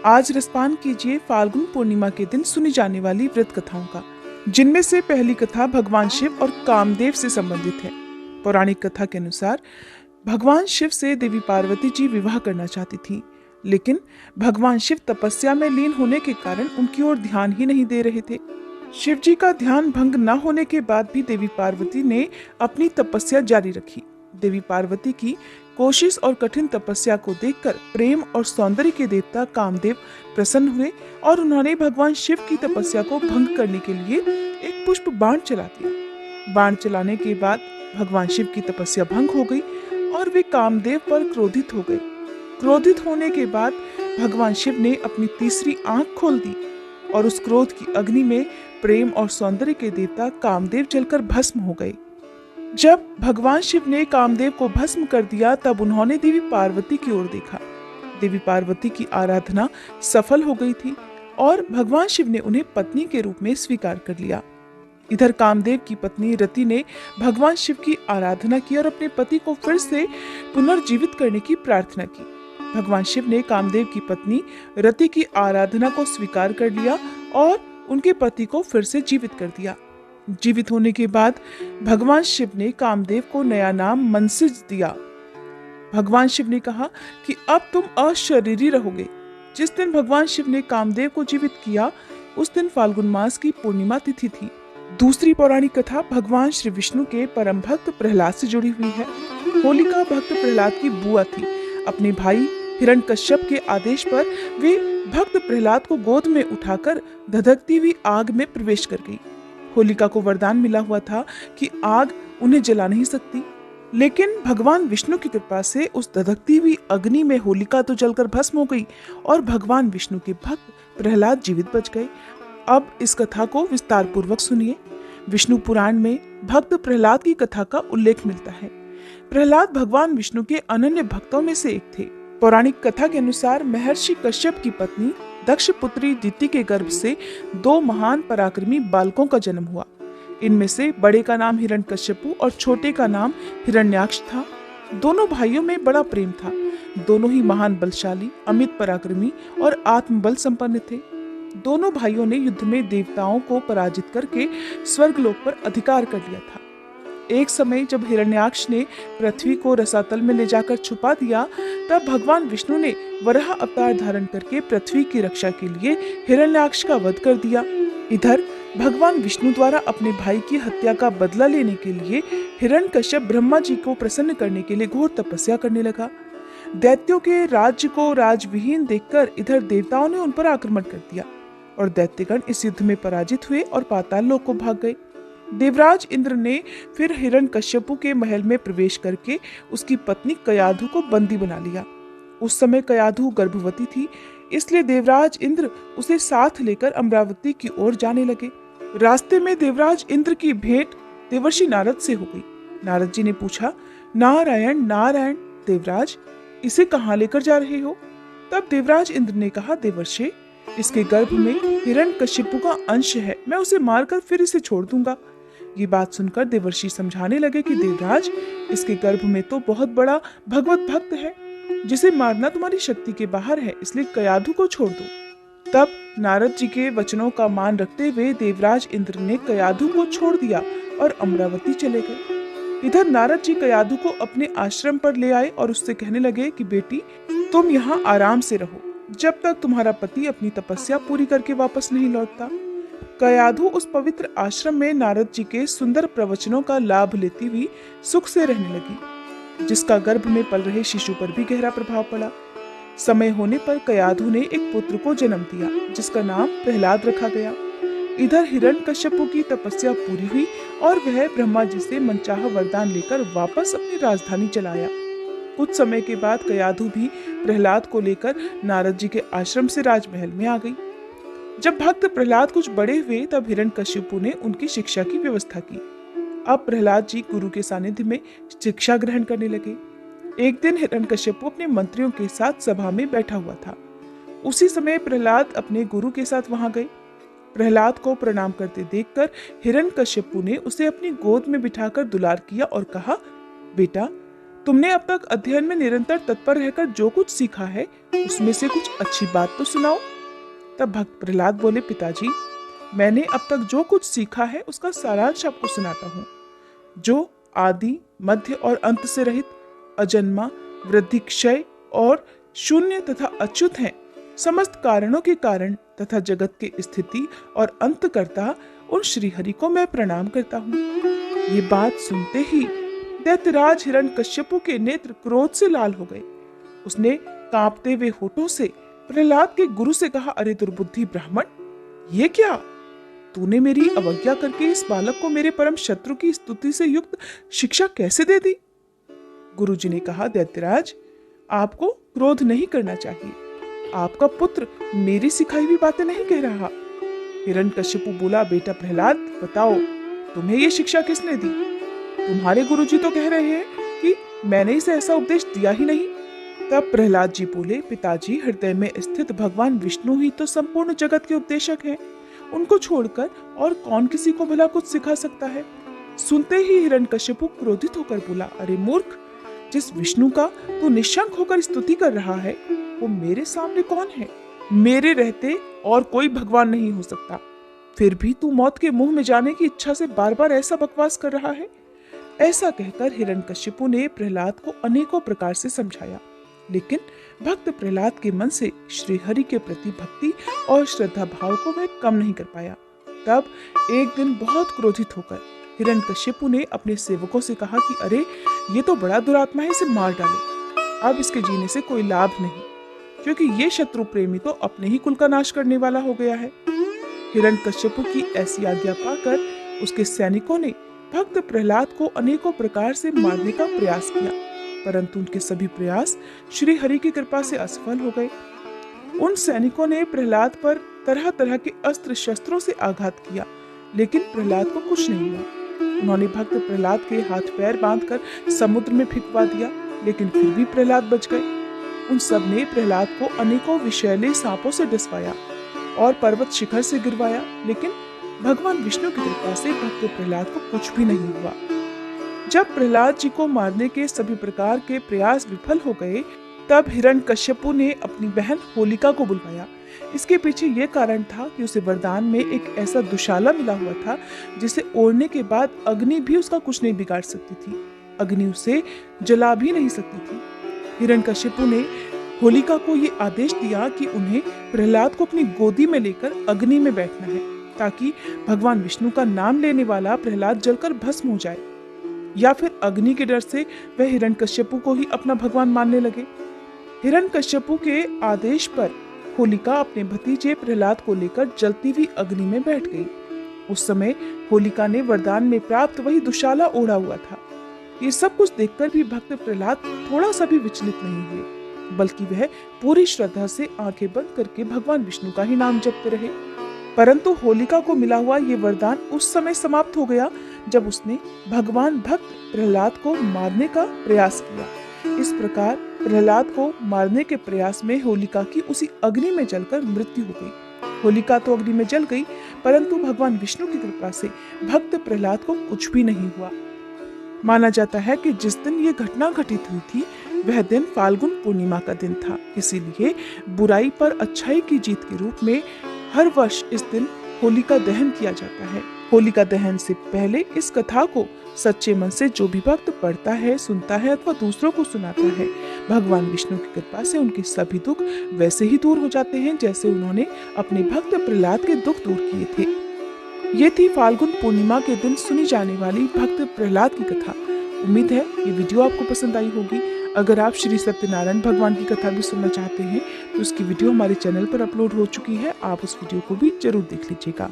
आज रसपान कीजिए फाल्गुन पूर्णिमा के दिन सुनी जाने वाली व्रत कथाओं का, जिनमें से पहली कथा भगवान शिव और कामदेव से संबंधित है। पौराणिक कथा के अनुसार भगवान शिव से देवी पार्वती जी विवाह करना चाहती थी, लेकिन भगवान शिव तपस्या में लीन होने के कारण उनकी ओर ध्यान ही नहीं दे रहे थे। शिव जी का ध्यान भंग न होने के बाद भी देवी पार्वती ने अपनी तपस्या जारी रखी। देवी पार्वती की कोशिश और कठिन तपस्या को देखकर प्रेम और सौंदर्य के देवता कामदेव प्रसन्न हुए और उन्होंने भगवान शिव की तपस्या को भंग करने के लिए एक पुष्प बाण चला दिया। बाण चलाने के बाद भगवान शिव की तपस्या भंग हो गई और वे कामदेव पर क्रोधित हो गए। क्रोधित होने के बाद भगवान शिव ने अपनी तीसरी आंख खोल दी और उस क्रोध की अग्नि में प्रेम और सौंदर्य के देवता कामदेव जलकर भस्म हो गए। जब भगवान शिव ने कामदेव को भस्म कर दिया, तब उन्होंने देवी पार्वती की ओर देखा। देवी पार्वती की आराधना सफल हो गई थी और भगवान शिव ने उन्हें पत्नी के रूप में स्वीकार कर लिया। इधर कामदेव की पत्नी रति ने भगवान शिव की आराधना की और अपने पति को फिर से पुनर्जीवित करने की प्रार्थना की। भगवान शिव ने कामदेव की पत्नी रति की आराधना को स्वीकार कर लिया और उनके पति को फिर से जीवित कर दिया। जीवित होने के बाद भगवान शिव ने कामदेव को नया नाम मनसिज दिया। भगवान शिव ने कहा कि अब तुम अशरीरी रहोगे। जिस दिन भगवान शिव ने कामदेव को जीवित किया, उस दिन फाल्गुन मास की पूर्णिमा तिथि थी। दूसरी पौराणिक कथा भगवान श्री विष्णु के परम भक्त प्रहलाद से जुड़ी हुई है। होलिका भक्त प्रहलाद की बुआ थी। अपने भाई हिरण्यकश्यप के आदेश पर वे भक्त प्रहलाद को गोद में उठाकर धधकती हुई आग में प्रवेश कर गई। होलिका को वरदान मिला हुआ था कि आग उन्हें जला नहीं सकती, लेकिन भगवान विष्णु की कृपा से उस धधकती हुई अग्नि में होलिका तो जलकर भस्म हो गई और भगवान विष्णु के भक्त प्रहलाद जीवित बच गए। अब इस कथा को विस्तार पूर्वक सुनिए। विष्णु पुराण में भक्त प्रहलाद की कथा का उल्लेख मिलता है। प्रहलाद भगवान विष्णु के अनन्य भक्तों में से एक थे। पौराणिक कथा के अनुसार महर्षि कश्यप की पत्नी दक्ष पुत्री दिति के गर्भ से 2 महान पराक्रमी बालकों का जन्म हुआ। इनमें से बड़े का नाम हिरण्यकश्यपु और छोटे का नाम हिरण्याक्ष था। दोनों भाइयों में बड़ा प्रेम था। दोनों ही महान बलशाली, अमित पराक्रमी और आत्मबल संपन्न थे। दोनों भाइयों ने युद्ध में देवताओं को पराजित करके स्वर्गलोक पर अधिकार कर लिया था। एक समय जब हिरण्याक्ष ने पृथ्वी को रसातल में ले जाकर छुपा दिया, तब भगवान विष्णु ने वराह अवतार धारण करके पृथ्वी की रक्षा के लिए हिरण्याक्ष का वध कर दिया। इधर भगवान विष्णु द्वारा अपने भाई की हत्या का बदला लेने के लिए हिरण्यकश्यप ब्रह्मा जी को प्रसन्न करने के लिए घोर तपस्या करने लगा। दैत्यों के राज्य को राजविहीन देखकर इधर देवताओं ने उन पर आक्रमण कर दिया और दैत्यगण इस युद्ध में पराजित हुए और पाताल लोक को भाग गए। देवराज इंद्र ने फिर हिरण्यकश्यपु के महल में प्रवेश करके उसकी पत्नी कयाधु को बंदी बना लिया। उस समय कयाधु गर्भवती थी, इसलिए देवराज इंद्र उसे साथ लेकर अमरावती की ओर जाने लगे। रास्ते में देवराज इंद्र की भेंट देवर्षि नारद से हो गई। नारद जी ने पूछा, नारायण नारायण देवराज, इसे कहाँ लेकर जा रहे हो? तब देवराज इंद्र ने कहा, देवर्षि, इसके गर्भ में हिरण्यकश्यपु का अंश है, मैं उसे मारकर फिर इसे छोड़ दूंगा। ये बात सुनकर देवर्षि समझाने लगे कि देवराज, इसके गर्भ में तो बहुत बड़ा भगवत भक्त है, जिसे मारना तुम्हारी शक्ति के बाहर है, इसलिए कयाधु को छोड़ दो। तब नारद जी के वचनों का मान रखते हुए देवराज इंद्र ने कयाधु को छोड़ दिया और अमरावती चले गए। इधर नारद जी कयाधु को अपने आश्रम पर ले आए और उससे कहने लगे कि बेटी, तुम यहाँ आराम से रहो जब तक तुम्हारा पति अपनी तपस्या पूरी करके वापस नहीं लौटता। कयाधु उस पवित्र आश्रम में नारद जी के सुंदर प्रवचनों का लाभ लेती हुई सुख से रहने लगी, जिसका गर्भ में पल रहे शिशु पर भी गहरा प्रभाव पड़ा। समय होने पर कयाधु ने एक पुत्र को जन्म दिया, जिसका नाम प्रहलाद रखा गया। इधर हिरण्यकश्यपु की तपस्या पूरी हुई और वह ब्रह्मा जी से मनचाहा वरदान लेकर वापस अपनी राजधानी चला आया। कुछ समय के बाद कयाधु भी प्रहलाद को लेकर नारद जी के आश्रम से राजमहल में आ गई। जब भक्त प्रहलाद कुछ बड़े हुए, तब हिरण्यकश्यपु ने उनकी शिक्षा की व्यवस्था की। अब प्रहलाद जी गुरु के सानिध्य में शिक्षा ग्रहण करने लगे। एक दिन हिरण्यकश्यपु अपने मंत्रियों के साथ सभा में बैठा हुआ था। उसी समय प्रहलाद अपने गुरु के साथ वहां गए। प्रहलाद को प्रणाम करते देखकर हिरण्यकश्यपु ने उसे अपनी गोद में बिठाकर दुलार किया और कहा, बेटा, तुमने अब तक अध्ययन में निरंतर तत्पर रहकर जो कुछ सीखा है उसमें से कुछ अच्छी बात तो सुनाओ। तब भक्त प्रहलाद बोले, पिताजी, मैंने अब तक जो कुछ सीखा है उसका सारांश आपको सुनाता हूँ। जो आदि, मध्य और अंत से रहित, अजन्मा, वृद्धि, क्षय और शून्य तथा अच्युत हैं, समस्त कारणों के कारण तथा जगत के स्थिति और अंत करता उन श्रीहरि को मैं प्रणाम करता हूँ। ये बात सुनते ही दैत्यराज हिरण्यकश्यपु के नेत्र क्रोध से लाल हो गए। उसने कांपते हुए होठों से प्रहलाद के गुरु से कहा, अरे दुर्बुद्धि ब्राह्मण, ये क्या? तूने मेरी अवज्ञा करके इस बालक को मेरे परम शत्रु की स्तुति से युक्त शिक्षा कैसे दे दी? गुरुजी ने कहा, दैत्यराज, आपको क्रोध नहीं करना चाहिए। आपका पुत्र मेरी सिखाई हुई बातें नहीं कह रहा। हिरण्यकश्यपु बोला, बेटा प्रहलाद, बताओ तुम्हें ये शिक्षा किसने दी? तुम्हारे गुरुजी तो कह रहे हैं कि मैंने इसे ऐसा उपदेश दिया ही नहीं। तब प्रहलाद जी बोले, पिताजी, हृदय में स्थित भगवान विष्णु ही तो संपूर्ण जगत के उपदेशक हैं। उनको छोड़कर और कौन किसी को भला कुछ सिखा सकता है? सुनते ही हिरण्यकश्यपु क्रोधित होकर बोला, अरे मूर्ख, जिस विष्णु का तू निशंक होकर स्तुति कर रहा है वो मेरे सामने कौन है? मेरे रहते और कोई भगवान नहीं हो सकता। फिर भी तू मौत के मुंह में जाने की इच्छा से बार बार ऐसा बकवास कर रहा है। ऐसा कहकर हिरण्यकश्यपु ने प्रहलाद को अनेकों प्रकार से समझाया, लेकिन भक्त प्रहलाद के मन से श्री हरि के प्रति भक्ति और श्रद्धा भाव को वह कम नहीं कर पाया। तब एक दिन बहुत क्रोधित होकर हिरण्यकश्यपु ने अपने सेवकों से कहा कि अरे, ये तो बड़ा दुरात्मा है, इसे मार डालो। अब इसके जीने से कोई लाभ नहीं, क्योंकि ये शत्रु प्रेमी तो अपने ही कुल का नाश करने वाला हो गया है। हिरण्यकश्यपु की ऐसी आज्ञा पाकर उसके सैनिकों ने भक्त प्रहलाद को अनेकों प्रकार से मारने का प्रयास किया, परंतु उनके सभी प्रयास श्री हरि की कृपा से असफल हो गए। उन सैनिकों ने प्रहलाद पर तरह तरह के अस्त्र शस्त्रों से आघात किया, लेकिन प्रहलाद को कुछ नहीं हुआ। उन्होंने भक्त प्रहलाद के हाथ पैर बांधकर समुद्र में फेंकवा दिया, लेकिन फिर भी प्रहलाद बच गए। उन सब ने प्रहलाद को अनेकों विषैले सांपों से डसवाया और पर्वत शिखर से गिरवाया, लेकिन भगवान विष्णु की कृपा से भक्त प्रहलाद को कुछ भी नहीं हुआ। जब प्रहलाद जी को मारने के सभी प्रकार के प्रयास विफल हो गए, तब हिरण्यकश्यपु ने अपनी बहन होलिका को बुलवाया। इसके पीछे ये कारण था कि उसे वरदान में एक ऐसा दुशाला मिला हुआ था जिसे ओढ़ने के बाद अग्नि भी उसका कुछ नहीं बिगाड़ सकती थी, अग्नि उसे जला भी नहीं सकती थी। हिरण्यकश्यपु ने होलिका को ये आदेश दिया कि उन्हें प्रहलाद को अपनी गोदी में लेकर अग्नि में बैठना है, ताकि भगवान विष्णु का नाम लेने वाला प्रहलाद जलकर भस्म हो जाए, या फिर अग्नि के डर से वह हिरण्यकश्यपु को ही अपना भगवान मानने लगे। हिरण्यकश्यपु के आदेश पर होलिका अपने भतीजे प्रहलाद को लेकर जलती हुई अग्नि में बैठ गई। उस समय होलिका ने वरदान में प्राप्त वही दुशाला ओढ़ा हुआ था। ये सब कुछ देखकर भी भक्त प्रहलाद थोड़ा सा भी विचलित नहीं हुए, बल्कि वह पूरी श्रद्धा से आंखें बंद करके भगवान विष्णु का ही नाम जपते रहे। परंतु होलिका को मिला हुआ ये वरदान उस समय समाप्त हो गया जब उसने भगवान भक्त प्रहलाद को मारने का प्रयास किया। इस प्रकार प्रहलाद को मारने के प्रयास में होलिका की उसी अग्नि में जलकर मृत्यु हो गई। होलिका तो अग्नि में जल गई, परंतु भगवान विष्णु की कृपा से भक्त प्रहलाद को कुछ भी नहीं हुआ। माना जाता है कि जिस दिन ये घटना घटित हुई थी वह दिन फाल्गुन पूर्णिमा का दिन था। इसीलिए बुराई पर अच्छाई की जीत के रूप में हर वर्ष इस दिन होलिका दहन किया जाता है। होलिका दहन से पहले इस कथा को सच्चे मन से जो भी भक्त पढ़ता है, सुनता है अथवा दूसरों को सुनाता है, भगवान विष्णु की कृपा से उनके सभी दुख वैसे ही दूर हो जाते हैं जैसे उन्होंने अपने भक्त प्रहलाद के दुख दूर किए थे। ये थी फाल्गुन पूर्णिमा के दिन सुनी जाने वाली भक्त प्रहलाद की कथा। उम्मीद है ये वीडियो आपको पसंद आई होगी। अगर आप श्री सत्यनारायण भगवान की कथा भी सुनना चाहते हैं तो उसकी वीडियो हमारे चैनल पर अपलोड हो चुकी है, आप उस वीडियो को भी जरूर देख लीजिएगा।